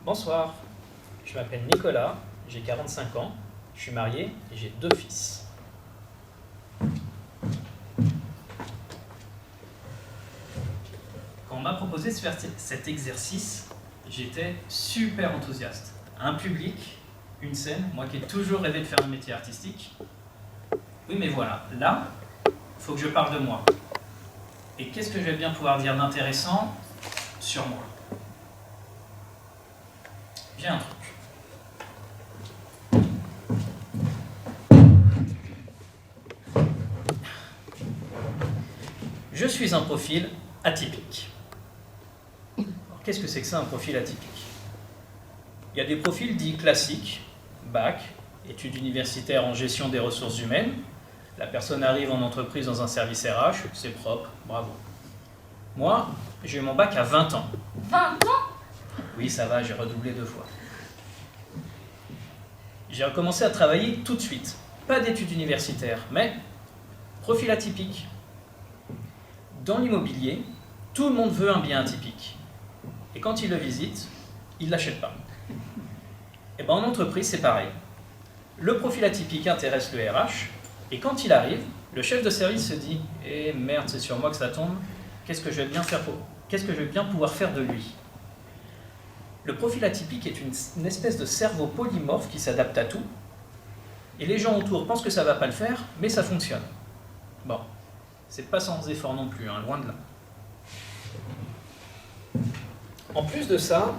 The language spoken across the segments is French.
Bonsoir, je m'appelle Nicolas, j'ai 45 ans, je suis marié et j'ai 2 fils. Quand on m'a proposé de faire cet exercice, j'étais super enthousiaste. Un public, une scène, moi qui ai toujours rêvé de faire un métier artistique. Oui, mais voilà, là, il faut que je parle de moi. Et qu'est-ce que je vais bien pouvoir dire d'intéressant sur moi? J'ai un truc. Je suis un profil atypique. Alors, qu'est-ce que c'est que ça, un profil atypique? Il y a des profils dits classiques, bac, études universitaires en gestion des ressources humaines. La personne arrive en entreprise dans un service RH, c'est propre, bravo. Moi, j'ai eu mon bac à 20 ans. 20 ans? Oui, ça va, j'ai redoublé 2 fois. J'ai recommencé à travailler tout de suite. Pas d'études universitaires, mais profil atypique. Dans l'immobilier, tout le monde veut un bien atypique. Et quand il le visite, il ne l'achète pas. Et bien en entreprise, c'est pareil. Le profil atypique intéresse le RH, et quand il arrive, le chef de service se dit « Eh merde, c'est sur moi que ça tombe, qu'est-ce que je vais bien pouvoir faire de lui ?» Le profil atypique est une espèce de cerveau polymorphe qui s'adapte à tout, et les gens autour pensent que ça ne va pas le faire, mais ça fonctionne. Bon, c'est pas sans effort non plus, hein, loin de là. En plus de ça,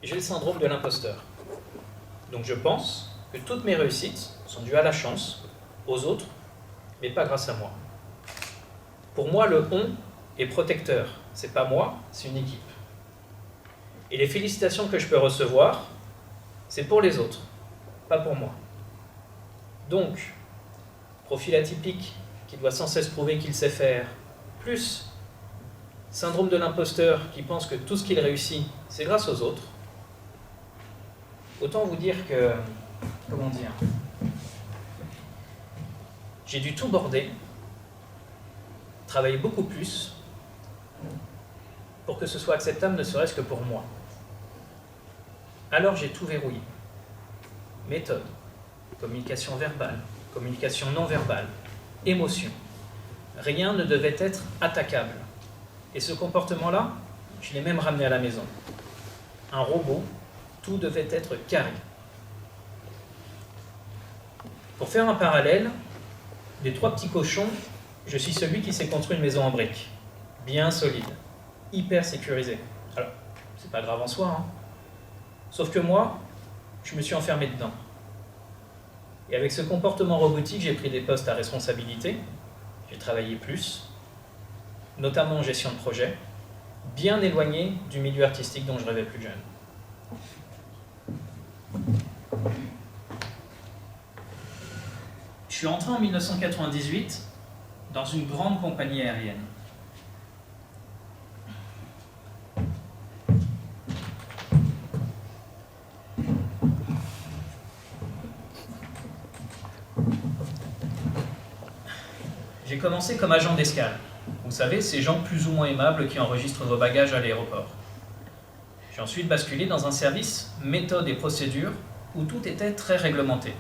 j'ai le syndrome de l'imposteur. Donc je pense que toutes mes réussites sont dues à la chance, aux autres, mais pas grâce à moi. Pour moi, le « on » est protecteur. C'est pas moi, c'est une équipe. Et les félicitations que je peux recevoir, c'est pour les autres, pas pour moi. Donc, profil atypique qui doit sans cesse prouver qu'il sait faire, plus syndrome de l'imposteur qui pense que tout ce qu'il réussit, c'est grâce aux autres, autant vous dire que, comment dire, j'ai dû tout border, travailler beaucoup plus, pour que ce soit acceptable ne serait-ce que pour moi. Alors j'ai tout verrouillé. Méthode, communication verbale, communication non verbale, émotion. Rien ne devait être attaquable. Et ce comportement-là, je l'ai même ramené à la maison. Un robot, tout devait être carré. Pour faire un parallèle, des 3 petits cochons, je suis celui qui s'est construit une maison en briques. Bien solide, hyper sécurisée. Alors, c'est pas grave en soi, hein. Sauf que moi, je me suis enfermé dedans. Et avec ce comportement robotique, j'ai pris des postes à responsabilité, j'ai travaillé plus, notamment en gestion de projet, bien éloigné du milieu artistique dont je rêvais plus jeune. Je suis rentré en 1998 dans une grande compagnie aérienne. J'ai commencé comme agent d'escale. Vous savez, ces gens plus ou moins aimables qui enregistrent vos bagages à l'aéroport. J'ai ensuite basculé dans un service méthode et procédure où tout était très réglementé.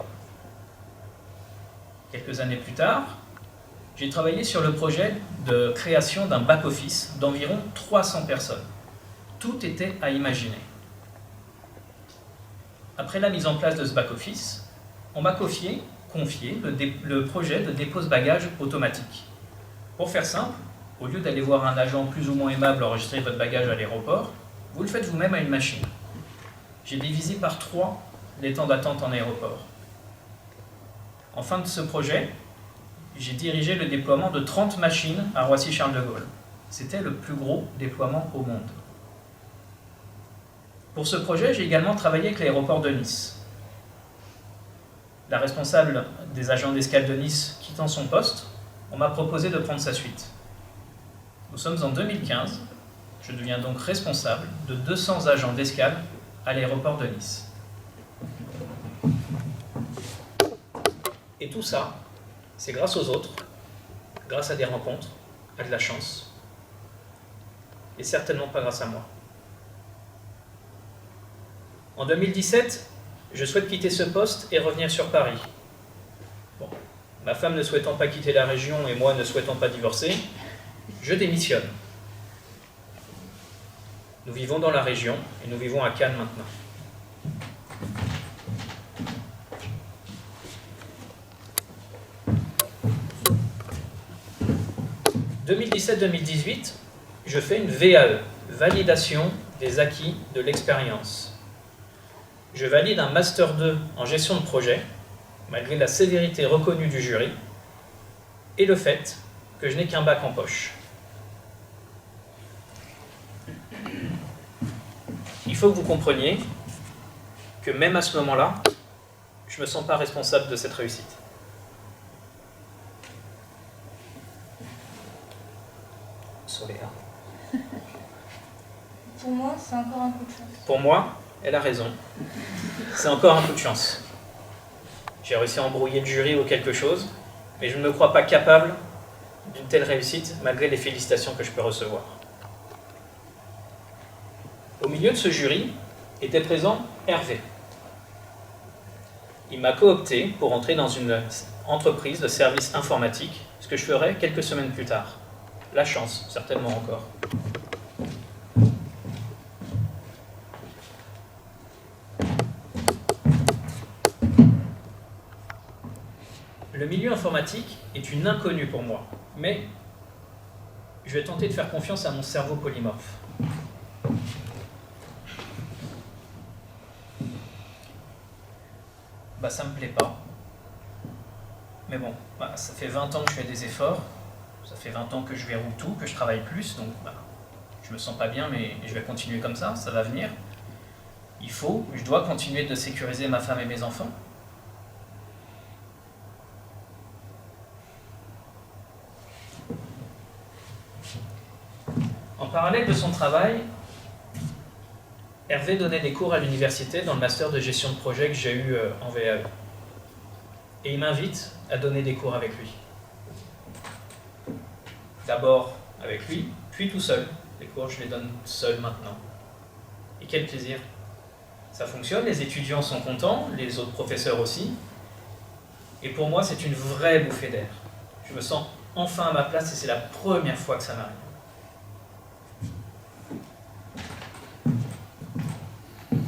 Quelques années plus tard, j'ai travaillé sur le projet de création d'un back-office d'environ 300 personnes. Tout était à imaginer. Après la mise en place de ce back-office, on m'a confié le projet de dépose-bagages automatique. Pour faire simple, au lieu d'aller voir un agent plus ou moins aimable enregistrer votre bagage à l'aéroport, vous le faites vous-même à une machine. J'ai divisé par 3 les temps d'attente en aéroport. En fin de ce projet, j'ai dirigé le déploiement de 30 machines à Roissy-Charles de Gaulle. C'était le plus gros déploiement au monde. Pour ce projet, j'ai également travaillé avec l'aéroport de Nice. La responsable des agents d'escale de Nice quittant son poste, on m'a proposé de prendre sa suite. Nous sommes en 2015, je deviens donc responsable de 200 agents d'escale à l'aéroport de Nice. Et tout ça, c'est grâce aux autres, grâce à des rencontres, à de la chance, et certainement pas grâce à moi. En 2017, je souhaite quitter ce poste et revenir sur Paris. Bon, ma femme ne souhaitant pas quitter la région et moi ne souhaitant pas divorcer, je démissionne. Nous vivons dans la région et nous vivons à Cannes maintenant. En 2017-2018, je fais une VAE, validation des acquis de l'expérience. Je valide un Master 2 en gestion de projet, malgré la sévérité reconnue du jury, et le fait que je n'ai qu'un bac en poche. Il faut que vous compreniez que même à ce moment-là, je ne me sens pas responsable de cette réussite. Soléa. Pour moi, c'est encore un coup de chance. Pour moi, elle a raison. C'est encore un coup de chance. J'ai réussi à embrouiller le jury ou quelque chose, mais je ne me crois pas capable d'une telle réussite, malgré les félicitations que je peux recevoir. Au milieu de ce jury était présent Hervé. Il m'a coopté pour entrer dans une entreprise de services informatiques, ce que je ferai quelques semaines plus tard. La chance, certainement encore. Le milieu informatique est une inconnue pour moi, mais je vais tenter de faire confiance à mon cerveau polymorphe. Ça me plaît pas. Mais bon, ça fait 20 ans que je fais des efforts, ça fait 20 ans que je verrouille tout, que je travaille plus, donc je me sens pas bien, mais je vais continuer comme ça va venir. Je dois continuer de sécuriser ma femme et mes enfants. En parallèle de son travail, Hervé donnait des cours à l'université dans le master de gestion de projet que j'ai eu en VAE. Et il m'invite à donner des cours avec lui. D'abord avec lui, puis tout seul. Les cours, je les donne seul maintenant. Et quel plaisir! Ça fonctionne, les étudiants sont contents, les autres professeurs aussi. Et pour moi, c'est une vraie bouffée d'air. Je me sens enfin à ma place et c'est la première fois que ça m'arrive.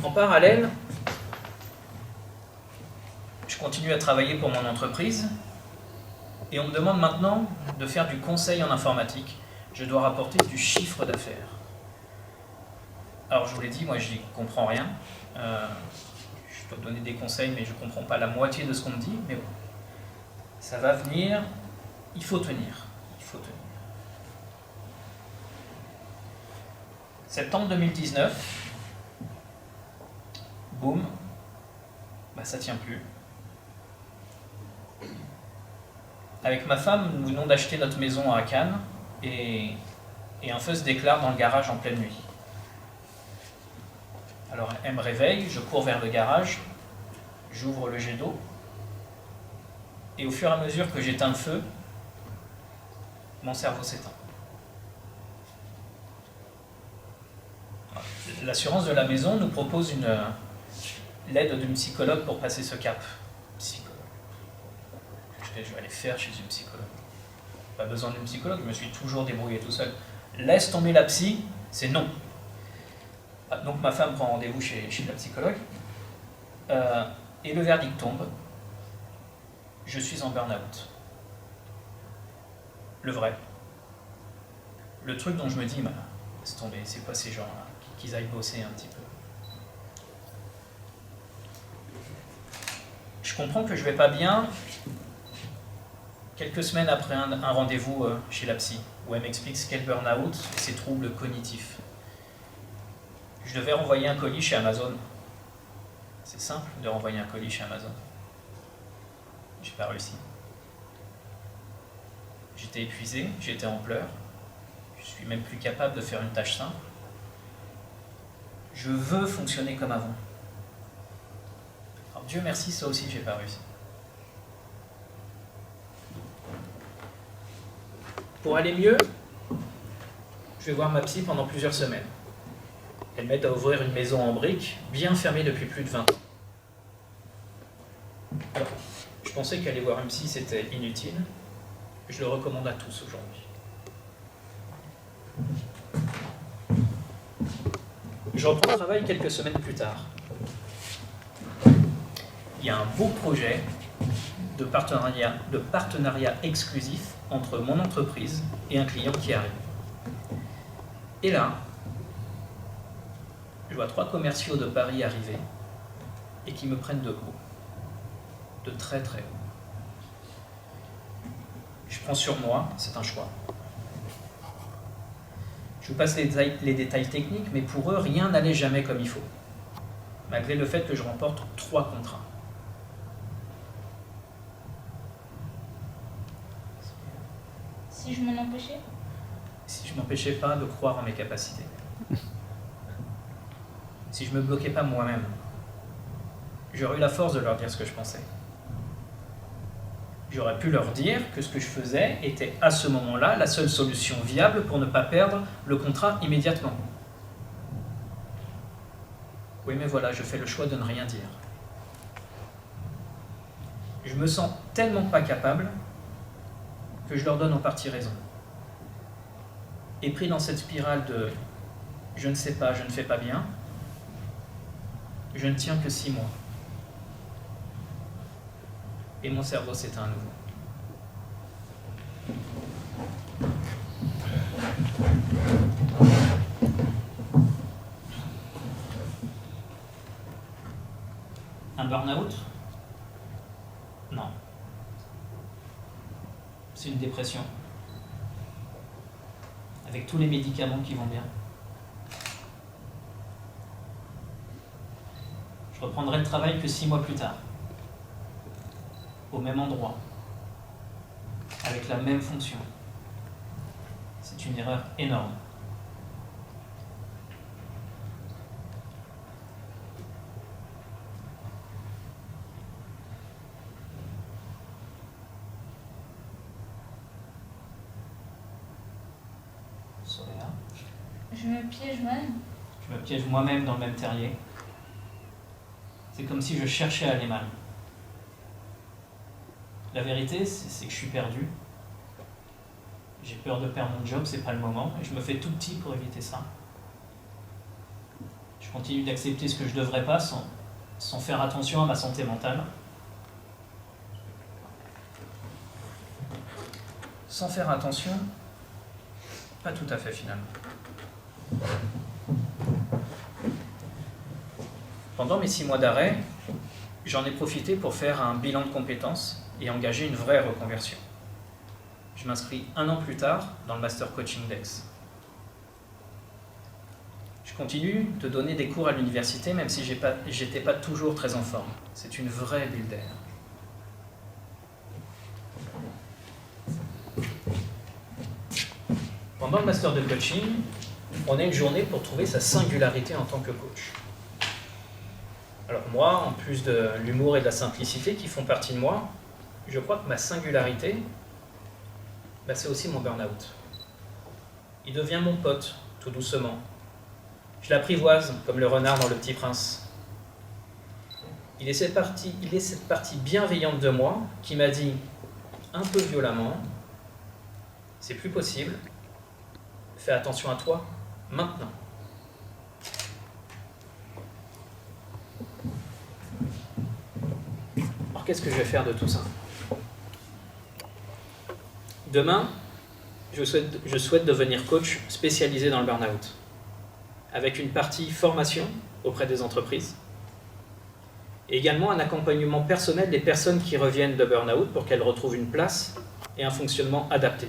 En parallèle, je continue à travailler pour mon entreprise et on me demande maintenant de faire du conseil en informatique. Je dois rapporter du chiffre d'affaires. Alors je vous l'ai dit, moi j'y comprends rien. Je dois donner des conseils mais je ne comprends pas la moitié de ce qu'on me dit. Mais bon, ça va venir, il faut tenir. Septembre 2019. Boum, ça tient plus. Avec ma femme, nous venons d'acheter notre maison à Cannes et un feu se déclare dans le garage en pleine nuit. Alors elle me réveille, je cours vers le garage, j'ouvre le jet d'eau et au fur et à mesure que j'éteins le feu, mon cerveau s'éteint. L'assurance de la maison nous propose l'aide d'une psychologue pour passer ce cap. Psychologue. Je vais aller faire chez une psychologue. Pas besoin d'une psychologue, je me suis toujours débrouillé tout seul. Laisse tomber la psy, c'est non. Donc ma femme prend rendez-vous chez la psychologue. Et le verdict tombe. Je suis en burn-out. Le vrai. Le truc dont je me dis, laisse tomber, c'est quoi ces gens-là, qu'ils aillent bosser un petit peu. Je comprends que je vais pas bien quelques semaines après un rendez-vous chez la psy, où elle m'explique ce qu'est le burn-out et ses troubles cognitifs. Je devais renvoyer un colis chez Amazon. C'est simple de renvoyer un colis chez Amazon. J'ai pas réussi. J'étais épuisé, j'étais en pleurs. Je suis même plus capable de faire une tâche simple. Je veux fonctionner comme avant. Alors Dieu merci, ça aussi j'ai pas réussi. Pour aller mieux, je vais voir ma psy pendant plusieurs semaines. Elle m'aide à ouvrir une maison en briques, bien fermée depuis plus de 20 ans. Alors, je pensais qu'aller voir un psy c'était inutile. Je le recommande à tous aujourd'hui. Je reprends le travail quelques semaines plus tard. Il y a un beau projet de partenariat exclusif entre mon entreprise et un client qui arrive. Et là, je vois 3 commerciaux de Paris arriver et qui me prennent de haut, de très très haut. Je prends sur moi, c'est un choix. Je vous passe les détails techniques, mais pour eux, rien n'allait jamais comme il faut, malgré le fait que je remporte 3 contrats. Si je m'en empêchais? Si je ne m'empêchais pas de croire en mes capacités. Si je ne me bloquais pas moi-même, j'aurais eu la force de leur dire ce que je pensais. J'aurais pu leur dire que ce que je faisais était à ce moment-là la seule solution viable pour ne pas perdre le contrat immédiatement. Oui, mais voilà, je fais le choix de ne rien dire. Je me sens tellement pas capable que je leur donne en partie raison. Et pris dans cette spirale de « je ne sais pas, je ne fais pas bien », je ne tiens que 6 mois. Et mon cerveau s'éteint à nouveau. Un burn-out? Non. C'est une dépression. Avec tous les médicaments qui vont bien. Je reprendrai le travail que 6 mois plus tard. Au même endroit. Avec la même fonction. C'est une erreur énorme. Soraya. Je me piège moi-même. Je me piège moi-même dans le même terrier. C'est comme si je cherchais à aller mal. La vérité, c'est que je suis perdu. J'ai peur de perdre mon job, c'est pas le moment, et je me fais tout petit pour éviter ça. Je continue d'accepter ce que je devrais pas sans faire attention à ma santé mentale. Sans faire attention, pas tout à fait finalement. Pendant mes 6 mois d'arrêt, j'en ai profité pour faire un bilan de compétences et engager une vraie reconversion. Je m'inscris 1 an plus tard dans le Master Coaching d'Aix. Je continue de donner des cours à l'université, même si j'étais pas toujours très en forme. C'est une vraie bulle d'air. Pendant le Master de Coaching, on a une journée pour trouver sa singularité en tant que coach. Alors moi, en plus de l'humour et de la simplicité qui font partie de moi, je crois que ma singularité, c'est aussi mon burn-out. Il devient mon pote, tout doucement. Je l'apprivoise, comme le renard dans Le Petit Prince. Il est cette partie bienveillante de moi qui m'a dit, un peu violemment, c'est plus possible, fais attention à toi, maintenant. Alors qu'est-ce que je vais faire de tout ça ? Demain, je souhaite devenir coach spécialisé dans le burn-out, avec une partie formation auprès des entreprises, et également un accompagnement personnel des personnes qui reviennent de burn-out pour qu'elles retrouvent une place et un fonctionnement adapté.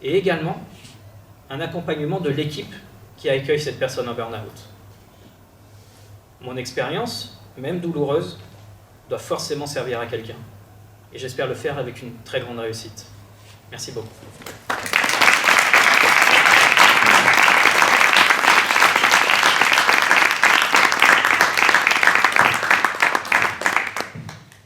Et également un accompagnement de l'équipe qui accueille cette personne en burn-out. Mon expérience, même douloureuse, doit forcément servir à quelqu'un. Et j'espère le faire avec une très grande réussite. Merci beaucoup.